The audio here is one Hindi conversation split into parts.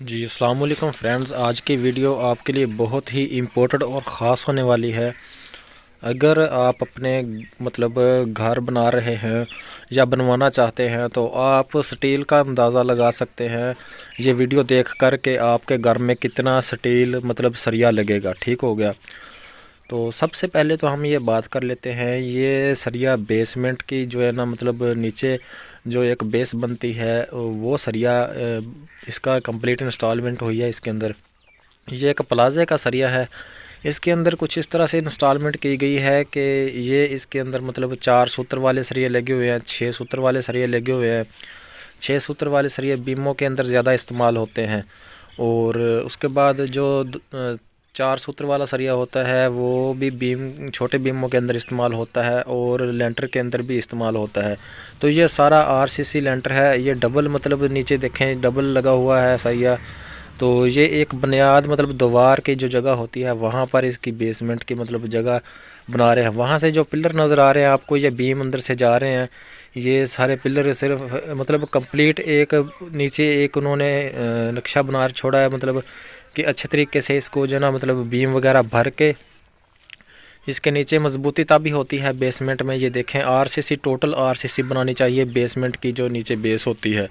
जी अस्सलाम वालेकुम फ्रेंड्स, आज की वीडियो आपके लिए बहुत ही इम्पोर्टेंट और ख़ास होने वाली है। अगर आप अपने घर बना रहे हैं या बनवाना चाहते हैं तो आप स्टील का अंदाज़ा लगा सकते हैं ये वीडियो देख कर के आपके घर में कितना स्टील सरिया लगेगा। ठीक हो गया। तो सबसे पहले तो हम ये बात कर लेते हैं, ये सरिया बेसमेंट की जो है ना नीचे जो एक बेस बनती है वो सरिया इसका कंप्लीट इंस्टॉलमेंट हुई है। इसके अंदर ये एक प्लाजे का सरिया है। इसके अंदर कुछ इस तरह से इंस्टॉलमेंट की गई है कि ये इसके अंदर 4 सूत्र वाले सरिये लगे हुए हैं, 6 सूत्र वाले सरिये लगे हुए हैं। 6 सूत्र वाले सरिये बीमों के अंदर ज़्यादा इस्तेमाल होते हैं और उसके बाद जो 4 सूत्र वाला सरिया होता है वो भी बीम छोटे बीमों के अंदर इस्तेमाल होता है और लेंटर के अंदर भी इस्तेमाल होता है। तो ये सारा आरसीसी लेंटर है। ये डबल नीचे देखें डबल लगा हुआ है सरिया। तो ये एक बुनियाद दीवार की जो जगह होती है वहाँ पर इसकी बेसमेंट की जगह बना रहे हैं। वहाँ से जो पिलर नज़र आ रहे हैं आपको, ये बीम अंदर से जा रहे हैं। ये सारे पिलर सिर्फ कंप्लीट एक नीचे एक उन्होंने नक्शा बना छोड़ा है कि अच्छे तरीके से इसको जो ना बीम वगैरह भर के इसके नीचे मजबूती तभी होती है बेसमेंट में। ये देखें आरसीसी, टोटल आरसीसी बनानी चाहिए बेसमेंट की जो नीचे बेस होती है।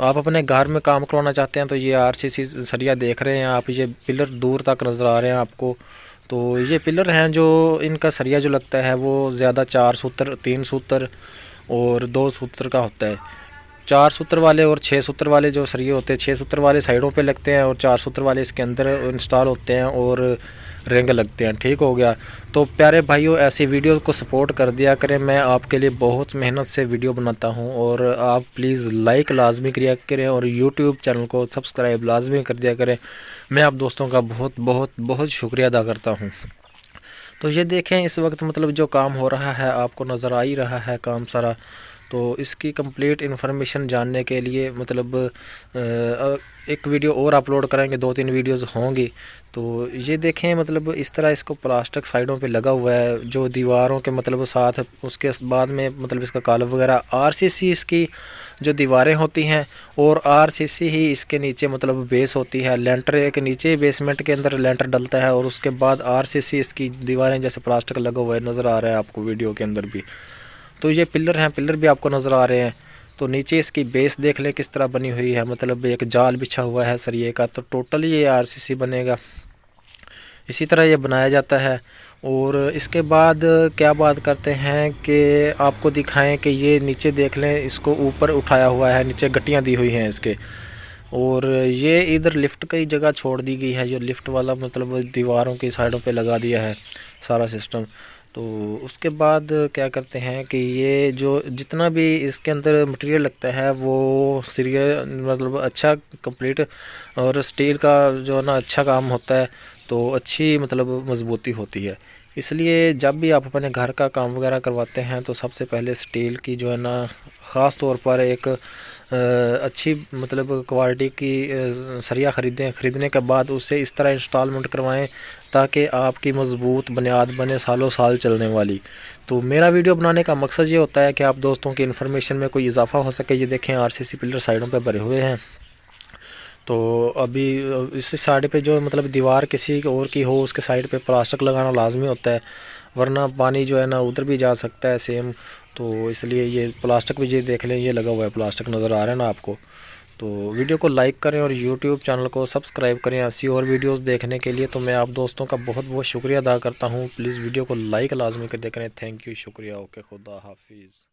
आप अपने घर में काम करवाना चाहते हैं तो ये आरसीसी सरिया देख रहे हैं आप, ये पिलर दूर तक नज़र आ रहे हैं आपको। तो ये पिलर हैं जो इनका सरिया जो लगता है वो ज़्यादा 4 सूत्र, 3 सूत्र और 2 सूत्र का होता है। 4 सूत्र वाले और 6 सूत्र वाले जो सरिये होते हैं, 6 सूत्र वाले साइडों पे लगते हैं और 4 सूत्र वाले इसके अंदर इंस्टॉल होते हैं और रिंग लगते हैं। ठीक हो गया। तो प्यारे भाइयों, ऐसी वीडियो को सपोर्ट कर दिया करें। मैं आपके लिए बहुत मेहनत से वीडियो बनाता हूं और आप प्लीज़ लाइक लाजमी किया करें और यूट्यूब चैनल को सब्सक्राइब लाजमी कर दिया करें। मैं आप दोस्तों का बहुत बहुत बहुत शुक्रिया अदा करता हूँ। तो ये देखें इस वक्त जो काम हो रहा है आपको नज़र आ ही रहा है काम सारा। तो इसकी कंप्लीट इन्फॉर्मेशन जानने के लिए एक वीडियो और अपलोड करेंगे, 2-3 वीडियोस होंगी। तो ये देखें इस तरह इसको प्लास्टिक साइडों पे लगा हुआ है जो दीवारों के साथ। उसके बाद में इसका कॉलम वगैरह आरसीसी इसकी जो दीवारें होती हैं और आरसीसी ही इसके नीचे बेस होती है। लेंटर के नीचे बेसमेंट के अंदर लेंटर डलता है और उसके बाद आरसीसी इसकी दीवारें जैसे प्लास्टिक लगा हुआ है नज़र आ रहा है आपको वीडियो के अंदर भी। तो ये पिलर हैं, पिलर भी आपको नज़र आ रहे हैं। तो नीचे इसकी बेस देख लें किस तरह बनी हुई है, एक जाल बिछा हुआ है सरिये का। तो टोटल ये आरसीसी बनेगा। इसी तरह ये बनाया जाता है। और इसके बाद क्या बात करते हैं कि आपको दिखाएं कि ये नीचे देख लें, इसको ऊपर उठाया हुआ है, नीचे गट्टियाँ दी हुई हैं इसके। और ये इधर लिफ्ट की जगह छोड़ दी गई है, जो लिफ्ट वाला दीवारों की साइडों पे लगा दिया है सारा सिस्टम। तो उसके बाद क्या करते हैं कि ये जो जितना भी इसके अंदर मटेरियल लगता है वो सरिया अच्छा कंप्लीट और स्टील का जो ना अच्छा काम होता है। तो अच्छी मजबूती होती है। इसलिए जब भी आप अपने घर का काम वगैरह करवाते हैं तो सबसे पहले स्टील की जो है ना ख़ास तौर पर एक अच्छी क्वालिटी की सरिया ख़रीदने के बाद उसे इस तरह इंस्टॉलमेंट करवाएं ताकि आपकी मज़बूत बुनियाद बने सालों साल चलने वाली। तो मेरा वीडियो बनाने का मकसद ये होता है कि आप दोस्तों की इन्फॉर्मेशन में कोई इजाफ़ा हो सके। ये देखें आरसीसी पिलर साइडों पे भरे हुए हैं। तो अभी इस साइड पे जो दीवार किसी और की हो उसके साइड पे प्लास्टिक लगाना लाजमी होता है, वरना पानी जो है ना उधर भी जा सकता है सेम। तो इसलिए ये प्लास्टिक भी ये देख लें, ये लगा हुआ है, प्लास्टिक नज़र आ रहा है ना आपको। तो वीडियो को लाइक करें और यूट्यूब चैनल को सब्सक्राइब करें ऐसी और वीडियोस देखने के लिए। तो मैं आप दोस्तों का बहुत बहुत शुक्रिया अदा करता हूँ। प्लीज़ वीडियो को लाइक लाजमी कर दिया करें। थैंक यू, शुक्रिया। ओके, खुदा हाफिज़।